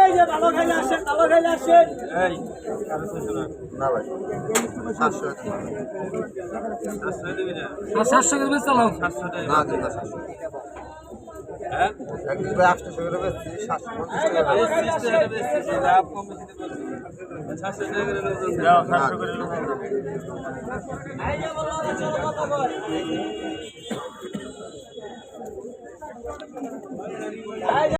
এই যে ভালো খাইলে আসেন, ভালো খাইলে আসেন। এই না ভাই 700 700 করে চালাও। 700 টাকা না দিন না 700 হ্যাঁ একদিন ভাই 800 করে বেচছি 750 টাকা বেশি লাভ কম বেশি করছি 700 টাকা করে দাও 700 করে দাও। এই যে বলো চলো কথা বল।